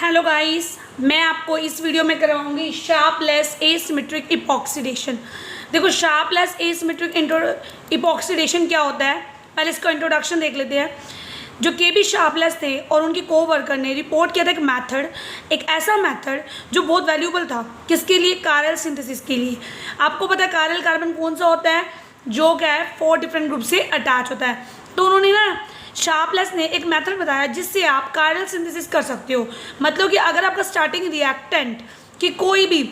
Hello guys, मैं आपको इस वीडियो में करवाऊंगी शार्पलेस एसिमेट्रिक इपॉक्सीडेशन। देखो, शार्पलेस एसिमेट्रिक इपॉक्सीडेशन क्या होता है, पहले इसका इंट्रोडक्शन देख लेते हैं। जो केबी शार्पलेस थे और उनकी कोवर्कर ने रिपोर्ट किया था एक ऐसा मेथड जो बहुत वैल्यूबल था। किसके लिए? कायरल सिंथेसिस के लिए। आपको पता है कायरल कार्बन कौन सा होता है, जो क्या है 4 डिफरेंट ग्रुप से अटैच होता है। तो उन्होंने ना शार्पलेस ने एक मेथड बताया जिससे आप कायरल सिंथेसिस कर सकते हो। मतलब कि अगर आपका स्टार्टिंग रिएक्टेंट की कोई भी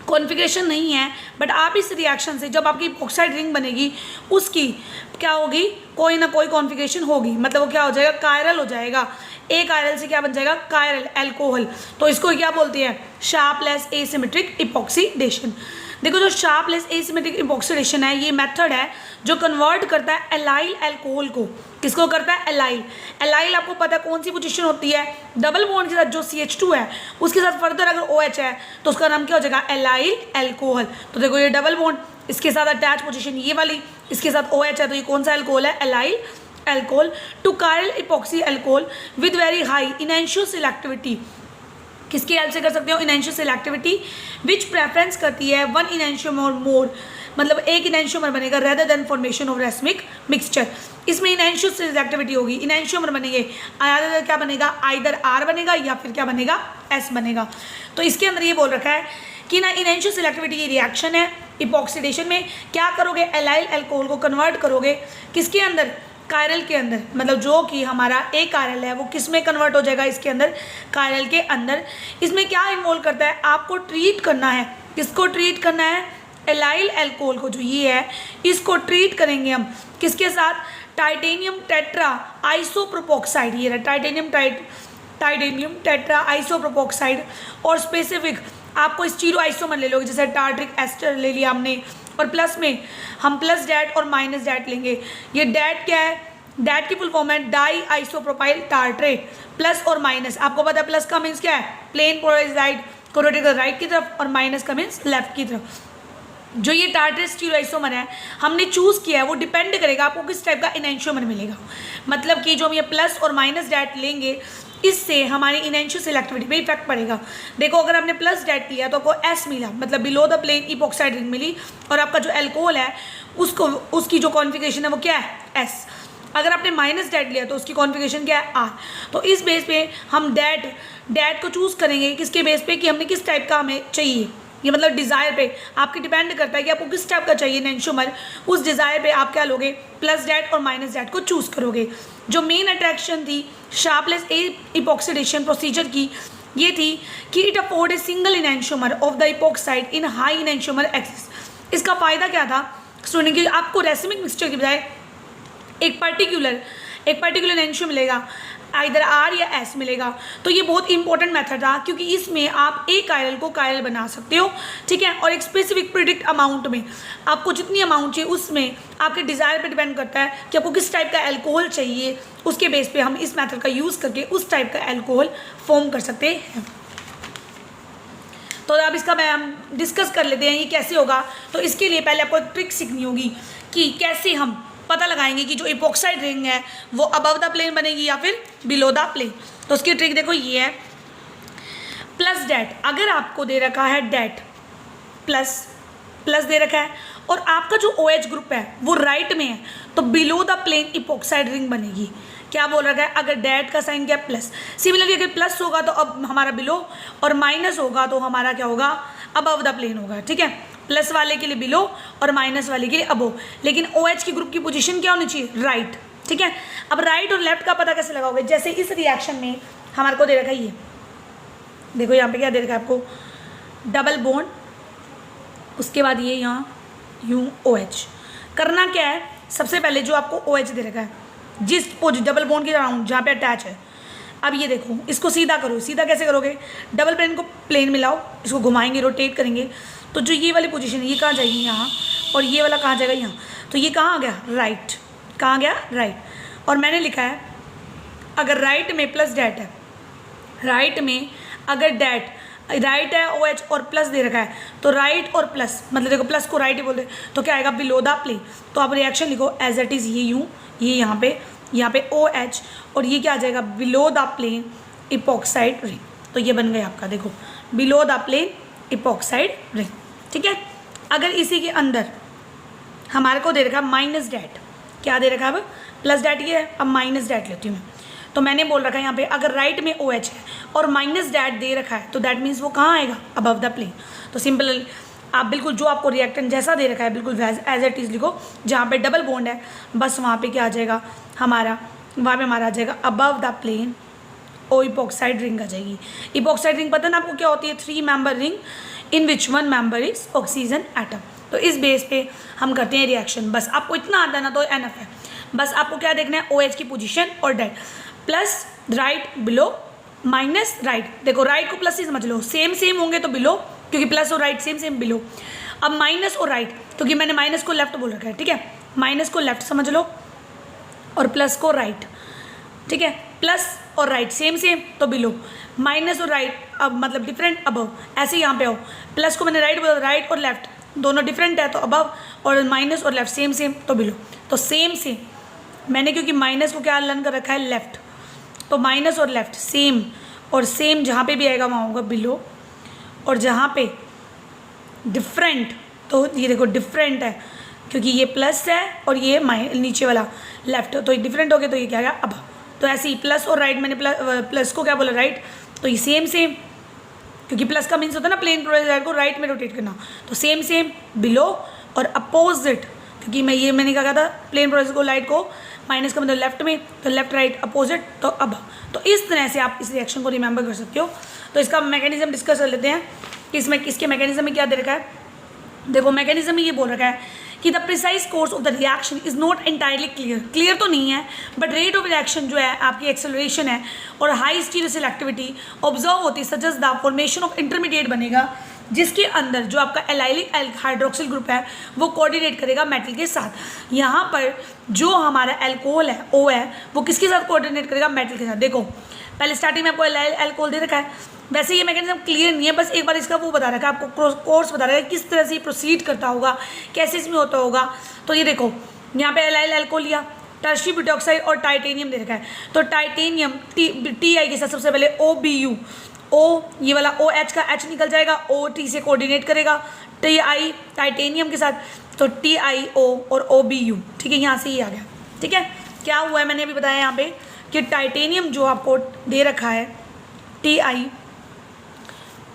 कॉन्फ़िगरेशन नहीं है, बट आप इस रिएक्शन से जब आपकी ऑक्साइड रिंग बनेगी उसकी क्या होगी, कोई ना कोई कॉन्फ़िगरेशन होगी। मतलब वो क्या हो जाएगा, कायरल हो जाएगा। एक कायरल से क्या बन जाएगा, कायरल अल्कोहल। तो इसको क्या बोलते हैं, शार्पलेस एसिमेट्रिक इपॉक्सीडेशन। देखो, जो शार्पलेस एसिमेट्रिक इपॉक्सीडेशन है, ये मेथड है जो कन्वर्ट करता है एलाइल अल्कोहल को। किसको करता है? एलाइल। एलाइल आपको पता है कौन सी पोजीशन होती है, डबल बॉन्ड के साथ जो CH2 है उसके साथ फर्दर अगर OH है तो उसका नाम क्या हो जाएगा, एलाइल अल्कोहल। तो देखो, ये डबल बॉन्ड, इसके साथ अटैच पोजीशन ये वाली, इसके साथ OH है, तो ये कौन सा अल्कोहल है, allyl alcohol. Two chiral epoxy alcohol with very high enantioselectivity. किसकी हेल्प से कर सकते हो? इनैंशियो सिलेक्टिविटी विच प्रेफरेंस करती है 1 इनैंशियम और मोर, मतलब एक इनैंशियोमर बनेगा rather than formation of racemic mixture. इसमें इनैंशियो सिलेक्टिविटी होगी, इनैंशियोमर बनेंगे, क्या बनेगा, आइदर R बनेगा या फिर क्या बनेगा, S बनेगा। तो इसके अंदर ये बोल रखा है कि ना इनैंशियो सिलेक्टिविटी की रिएक्शन है इपॉक्सीडेशन में। क्या करोगे, एलाइल अल्कोहल को कन्वर्ट करोगे किसके अंदर, कायरल के अंदर। मतलब जो कि हमारा एक कायरल है वो किस में कन्वर्ट हो जाएगा, इसके अंदर, कायरल के अंदर। इसमें क्या इन्वॉल्व करता है, आपको ट्रीट करना है। किसको ट्रीट करना है? एलाइल अल्कोहल को, जो ये है इसको ट्रीट करेंगे हम किसके साथ, टाइटेनियम टेट्रा आइसोप्रोपोक्साइड। ये रहा टाइटेनियम टेट्रा आइसोप्रोपोक्साइड। और स्पेसिफिक आपको स्टीरो आइसोमर ले लोगे, जैसे टार्ट्रिक एस्टर ले लिया हमने, और प्लस में हम प्लस डैट और माइनस डैट लेंगे। ये डैट क्या है, डैट की फुल फॉर्म है डाई आइसोप्रोपाइल टार्ट्रेट। प्लस और माइनस आपको पता है, प्लस का मीन्स क्या है, प्लेन पोलराइज्ड कोरोटेड राइट की तरफ, और माइनस का मीन्स लेफ्ट की तरफ। जो ये टार्ट्रेट स्टीरोआइसोमर है हमने चूज़ किया है, वो डिपेंड करेगा आपको किस टाइप का इनैंशियोमर मिलेगा। मतलब कि जो हम ये प्लस और माइनस डैट लेंगे इससे हमारी इनैंशियो सिलेक्टिविटी पे इफेक्ट पड़ेगा। देखो, अगर आपने प्लस डैट लिया तो आपको S मिला, मतलब below the plane epoxide ring मिली, और आपका जो अल्कोहल है उसकी जो कॉन्फ़िगरेशन है वो क्या है, S। अगर आपने माइनस डैट लिया तो उसकी कॉन्फ़िगरेशन क्या है, R। तो इस बेस पे हम डैट को चूज़ करेंगे किसके बेस पे, कि हमने किस टाइप का हमें चाहिए। ये मतलब डिज़ायर पे आपके डिपेंड करता है कि आपको किस टाइप का चाहिए इनैंशियोमर। उस डिज़ायर पे आप क्या लोगे, प्लस डैट और माइनस डैट को चूज़ करोगे। जो मेन अट्रैक्शन थी शार्पलेस इपॉक्सीडेशन प्रोसीजर की, ये थी कि it afford a single enantiomer of the epoxide in high enantiomer excess. इसका फ़ायदा क्या था स्टूडेंट, कि आपको रेसिमिक मिक्सचर की बजाय एक पर्टिकुलर इनैंशियो मिलेगा, आइदर R या S मिलेगा। तो ये बहुत इंपॉर्टेंट मेथड था, क्योंकि इसमें आप एक कायरल को कायरल बना सकते हो, ठीक है। और एक स्पेसिफिक प्रिडिक्ट अमाउंट में, आपको जितनी अमाउंट चाहिए उसमें आपके डिज़ायर पे डिपेंड करता है कि आपको किस टाइप का अल्कोहल चाहिए। उसके बेस पे हम इस मेथड का यूज़ करके उस टाइप का अल्कोहल फॉर्म कर सकते हैं। तो अब इसका हम डिस्कस कर लेते हैं ये कैसे होगा। तो इसके लिए पहले आपको एक ट्रिक सीखनी होगी कि कैसे हम पता लगाएंगे कि जो इपॉक्साइड रिंग है वो अबव द प्लेन बनेगी या फिर बिलो द प्लेन। तो उसकी ट्रिक देखो, ये है प्लस डैट। अगर आपको दे रखा है डैट प्लस दे रखा है और आपका जो OH ग्रुप है वो राइट में है, तो below the plane epoxide ring बनेगी। क्या बोल रखा है, अगर डैट का साइन क्या, प्लस। सिमिलरली अगर प्लस होगा तो अब हमारा बिलो, और माइनस होगा तो हमारा क्या होगा, अबव द प्लेन होगा, ठीक है। प्लस वाले के लिए बिलो और माइनस वाले के लिए अबो। लेकिन OH की ग्रुप की पोजीशन क्या होनी चाहिए, राइट, ठीक है। अब राइट और लेफ्ट का पता कैसे लगाओगे, जैसे इस रिएक्शन में हमारे को दे रखा है ये, देखो यहाँ पे क्या दे रखा है आपको, डबल बॉन्ड, उसके बाद ये यहाँ यूं OH। करना क्या है, सबसे पहले जो आपको OH दे रखा है जिस डबल बॉन्ड के अराउंड जहाँ पे अटैच है, अब ये देखो इसको सीधा करो। सीधा कैसे करोगे, डबल प्लेन को प्लेन मिलाओ, इसको घुमाएंगे, रोटेट करेंगे, तो जो ये वाली पोजीशन है ये कहाँ जाएगी, यहाँ, और ये वाला कहाँ जाएगा, यहाँ। तो ये कहाँ आ गया, राइट। कहाँ गया, राइट। और मैंने लिखा है अगर राइट में प्लस डैट है, राइट में अगर डैट राइट है OH और प्लस दे रखा है, तो राइट और प्लस, मतलब देखो प्लस को राइट ही बोलते, तो क्या आएगा, बिलो द प्लेन। तो आप रिएक्शन लिखो एज इट इज़, ये यूँ, ये यहाँ पे OH, और ये क्या आ जाएगा, below the plane epoxide ring. तो ये बन गया आपका, देखो below the plane epoxide ring. ठीक है, अगर इसी के अंदर हमारे को दे रखा है माइनस डैट, क्या दे रखा है अब प्लस डैट, ये है, अब माइनस डैट लेती हूँ मैं। तो मैंने बोल रखा है यहाँ पे अगर राइट में ओ एच है और माइनस डैट दे रखा है तो दैट मीन्स वो कहाँ आएगा, अबव द प्लेन। तो सिंपल आप बिल्कुल जो आपको रिएक्टेंट जैसा दे रखा है बिल्कुल एज इट इज़ लिखो, जहाँ पे डबल बॉन्ड है बस वहाँ पे क्या आ जाएगा हमारा, वहाँ पे हमारा आ जाएगा above the plane O epoxide ring आ जाएगी। इपॉक्साइड रिंग पता ना आपको क्या होती है, 3 member ring in which 1 member is oxygen atom. तो इस बेस पे हम करते हैं रिएक्शन, बस आपको इतना आता है ना तो एनफ है। बस आपको क्या देखना है, ओ एच की पोजीशन और डेट, plus right below minus right. देखो राइट को प्लस ही समझ लो, सेम सेम होंगे तो बिलो, क्योंकि प्लस और राइट सेम सेम बिलो। अब माइनस और राइट, क्योंकि मैंने माइनस को लेफ्ट बोल रखा है, ठीक है, माइनस को लेफ्ट समझ लो और प्लस को राइट। ठीक है, प्लस और राइट सेम सेम तो बिलो, माइनस और राइट अब मतलब डिफरेंट अबव, ऐसे यहाँ पे आओ, प्लस को मैंने राइट बोला, राइट और लेफ्ट दोनों डिफरेंट है तो अबव, और माइनस और लेफ्ट सेम सेम तो बिलो। तो सेम सेम मैंने क्योंकि माइनस को क्या लर्न कर रखा है लेफ्ट, तो माइनस और लेफ्ट सेम, और सेम जहाँ पे भी आएगा वहाँ होगा बिलो, और जहाँ पे डिफरेंट तो ये देखो डिफरेंट है क्योंकि ये प्लस है और ये नीचे वाला लेफ्ट, तो ये डिफरेंट हो गया तो ये क्या गया अब। तो ऐसे ही प्लस और राइट, मैंने प्लस को क्या बोला राइट, तो ये सेम सेम, क्योंकि प्लस का मीन्स होता है ना प्लेन प्रोजेक्ट को राइट में रोटेट करना, तो सेम सेम बिलो और अपोजिट, क्योंकि मैंने क्या कहा था प्लेन प्रोजेक्ट को लाइट को माइनस का मतलब लेफ्ट में, तो लेफ्ट राइट अपोजिट तो अब। तो इस तरह से आप इस रिएक्शन को रिमेंबर कर सकते हो। तो इसका मैकेनिज्म डिस्कस कर लेते हैं कि इसमें इसके मैकेनिज्म में क्या दे रखा है। देखो मैकेनिज्म में ये बोल रखा है कि the precise course of the reaction is not entirely clear, clear तो नहीं है बट रेट ऑफ रिएक्शन जो है आपकी एक्सेलरेशन है और हाई स्टीरियोसेलेक्टिविटी ऑब्जर्व होती है, such as the formation of intermediate बनेगा जिसके अंदर जो आपका एलाइलिक हाइड्रोक्सिल ग्रुप है वो कोऑर्डिनेट करेगा मेटल के साथ। यहाँ पर जो हमारा एल्कोहल है ओ है वो किसके साथ कोऑर्डिनेट करेगा, मेटल के साथ। देखो पहले स्टार्टिंग में आपको एल्कोहल दे रखा है, वैसे ये मैकेनिज्म क्लियर नहीं है, बस एक बार इसका वो बता रखा है आपको, कोर्स बता रखा है किस तरह से प्रोसीड करता होगा, कैसे इसमें होता होगा। तो ये देखो यहाँ पे एलाइल एल्कोहल लिया, टर्शियरी ब्यूटॉक्साइड और टाइटेनियम दे रखा है, तो टाइटेनियम टी आई के साथ सबसे पहले ओ बी यू, ओ ये वाला ओ एच का एच निकल जाएगा, ओ टी से कोऑर्डिनेट करेगा, टी आई टाइटेनियम के साथ तो टी आई ओ और ओ बी यू। ठीक है, यहाँ से ये आ गया। ठीक है, क्या हुआ है मैंने अभी बताया यहाँ पे कि टाइटेनियम जो आपको दे रखा है T I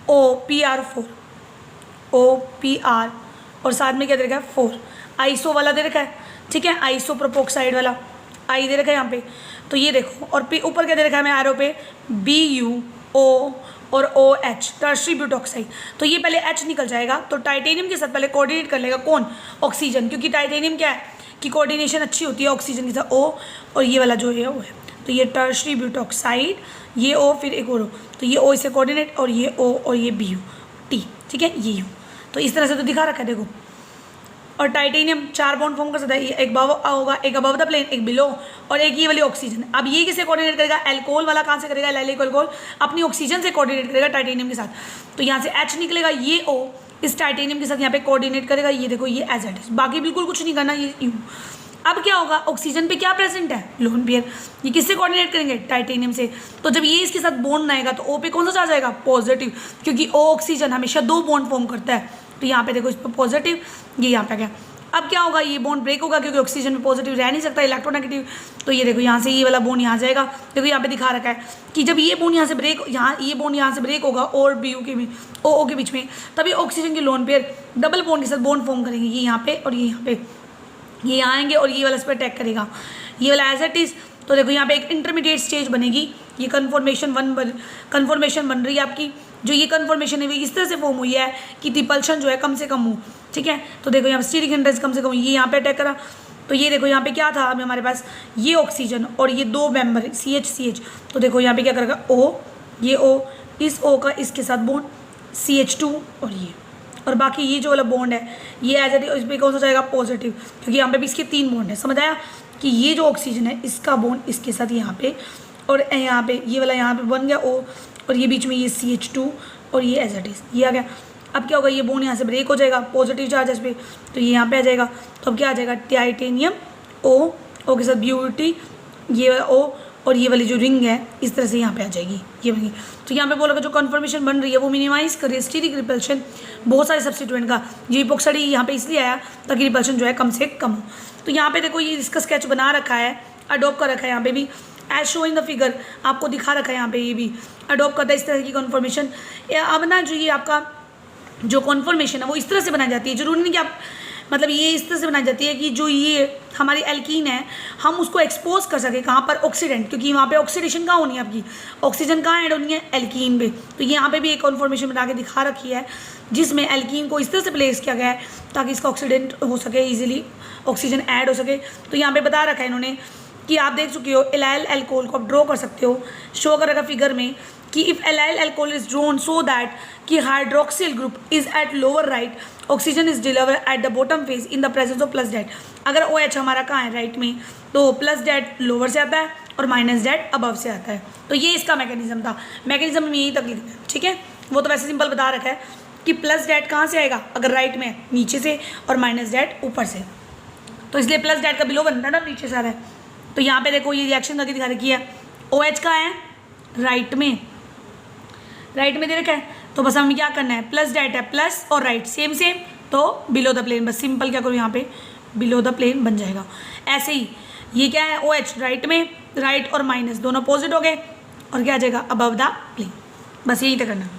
O P R 4, O P R और साथ में क्या दे रखा है 4, आइसो वाला दे रखा है। ठीक है, आइसो प्रोपोक्साइड वाला आई दे रखा है यहाँ पे। तो ये देखो और ऊपर क्या दे रखा है मैं आरो पे बी यू ओ और ओ एच टर्शियरी ब्यूटॉक्साइड। तो ये पहले एच निकल जाएगा तो टाइटेनियम के साथ पहले कोऑर्डिनेट कर लेगा कौन, ऑक्सीजन, क्योंकि टाइटेनियम क्या है कि कोऑर्डिनेशन अच्छी होती है ऑक्सीजन के साथ, ओ और ये वाला जो है ओ है, तो ये टर्शियरी ब्यूटॉक्साइड, ये ओ फिर एक और ओ, तो ये ओ इससे कोऑर्डिनेट और ये ओ और ये बी यू टी। ठीक है, ये यू, तो इस तरह से तो दिखा रखा है देखो। और टाइटेनियम 4 बॉन्ड फॉर्म कर सकता है, एक होगा, एक अबव द प्लेन, एक बिलो और एक ये वाली ऑक्सीजन। अब ये किसे कोऑर्डिनेट करेगा, एल्कोहल वाला कहाँ से करेगा, एलाइलिक अल्कोहल अपनी ऑक्सीजन से कोऑर्डिनेट करेगा टाइटेनियम के साथ। तो यहाँ से एच निकलेगा, ये ओ इस टाइटेनियम के साथ यहाँ पे कोऑर्डिनेट करेगा, ये देखो ये एज इट इज, बाकी बिल्कुल कुछ नहीं करना, ये यू। अब क्या होगा, ऑक्सीजन पे क्या प्रेजेंट है, लोन पेयर, ये किससे कोऑर्डिनेट करेंगे, टाइटेनियम से। तो जब ये इसके साथ बॉन्ड आएगा तो ओ पे कौन सा चार्ज आएगा, पॉजिटिव, क्योंकि ओ ऑक्सीजन हमेशा 2 बॉन्ड फॉर्म करता है। तो यहाँ पे देखो इस पर पॉजिटिव, ये यहाँ पे आ गया। अब क्या होगा, ये बॉन्ड ब्रेक होगा क्योंकि ऑक्सीजन में पॉजिटिव रह नहीं सकता, इलेक्ट्रोनेगेटिव। तो ये देखो यहाँ से ये वाला बॉन्ड यहाँ जाएगा, देखो यहाँ पे दिखा रखा है कि जब ये बॉन्ड यहाँ से ब्रेक, ये बॉन्ड यहाँ से ब्रेक होगा और बी यू के में ओ के बीच में, तभी ऑक्सीजन के लोन पेयर डबल बॉन्ड के साथ बॉन्ड फॉर्म करेंगे, ये यहाँ पे और ये यहाँ पे, ये यहाँ आएंगे और ये वाला इस पर अटैक करेगा, ये वाला एज इट इज। तो देखो यहाँ पे एक इंटरमीडिएट स्टेज बनेगी, ये कन्फॉर्मेशन बन रही है आपकी। जो ये कन्फॉर्मेशन है वो इस तरह से फॉर्म हुई है कि रिपल्शन जो है कम से कम हो। ठीक है, तो देखो यहाँ स्टीरिक हिंड्रेंस कम से कम, ये यहाँ पे अटैक करा। तो ये देखो यहाँ पे क्या था, अभी हमारे पास ये ऑक्सीजन और ये 2 मेंबर सी एच। तो देखो यहाँ पे क्या करेगा, ओ ये ओ, इस ओ का इसके साथ बॉन्ड CH2 और ये, और बाकी ये जो वाला बॉन्ड है ये एज इट इज, इस पर कौन सा जाएगा, पॉजिटिव, क्योंकि यहाँ पे भी इसके 3 बॉन्ड है। समझ आया कि ये जो ऑक्सीजन है इसका बॉन्ड इसके साथ यहाँ पे, और यहाँ पे ये वाला यहाँ पे बन गया ओ, और ये बीच में ये CH2 और ये एज इट इज, ये आ गया। अब क्या होगा, ये बॉन्ड यहाँ से ब्रेक हो जाएगा, पॉजिटिव चार्ज इस पर, तो ये यहाँ पे आ जाएगा। तो अब क्या आ जाएगा, टाइटेनियम ओ के साथ ब्यूटी, ये ओ और ये वाली जो रिंग है इस तरह से यहाँ पे आ जाएगी, ये बनेगी। तो यहाँ पे बोलोगे जो कन्फर्मेशन बन रही है वो मिनिमाइज करे स्टीरिक रिपल्शन बहुत सारे सब्स्टिट्यूएंट का, ये इपॉक्सी यहाँ पे इसलिए आया ताकि रिपल्शन जो है कम से कम हो। तो यहाँ पे देखो ये इसका स्केच बना रखा है, अडोप्ट कर रखा है यहाँ पे भी, as show in the figure आपको दिखा रखा है यहाँ पे, ये भी अडोप्ट करता है इस तरह की कन्फर्मेशन। अब ना जो ये आपका जो कॉन्फर्मेशन है वो इस तरह से बनाई जाती है, जरूरी नहीं कि आप मतलब ये इस तरह से बनाई जाती है कि जो ये हमारी एल्कीन है हम उसको एक्सपोज कर सके कहाँ पर, ऑक्सीडेंट, क्योंकि वहाँ पे ऑक्सीडेशन कहाँ होनी है आपकी, ऑक्सीजन कहाँ ऐड होनी है, एल्कीन पे। तो यहाँ पे भी एक कॉन्फर्मेशन बना के दिखा रखी है जिसमें एल्कीन को इस तरह से प्लेस किया गया है ताकि इसका ऑक्सीडेंट हो सके, ईजिली ऑक्सीजन ऐड हो सके। तो यहाँ पे बता रखा है इन्होंने कि आप देख चुके हो एलाइल एल्कोहल को आप ड्रॉ कर सकते हो, शो कर रखा फिगर में कि if allyl alcohol is drawn so that कि hydroxyl group is at lower right, oxygen is deliver at the bottom face in the presence of plus that. अगर ओ एच हमारा कहाँ है राइट में, तो प्लस डेट लोअर से आता है और माइनस डेट अबव से आता है। तो ये इसका मैकेनिज्म था, मैकेनिज्म में यही तक लिखना है, ठीक है। वो तो वैसे सिंपल बता रखा है कि प्लस डेट कहाँ से आएगा अगर राइट में नीचे से और माइनस डेट ऊपर से, तो इसलिए प्लस डेट का बिलो बनता है ना, नीचे से आ रहा है। तो यहाँ पे देखो ये रिएक्शन करके दिखा रखी है, ओ एच का है राइट में, राइट में दे रखा है, तो बस हमें क्या करना है, प्लस डेट है प्लस और राइट सेम सेम, तो बिलो द प्लेन, बस सिंपल क्या करो यहाँ पे बिलो द प्लेन बन जाएगा। ऐसे ही ये क्या है, ओ एच राइट में, राइट और माइनस दोनों अपोजिट हो गए और क्या आ जाएगा अबव द प्लेन, बस यही तक करना।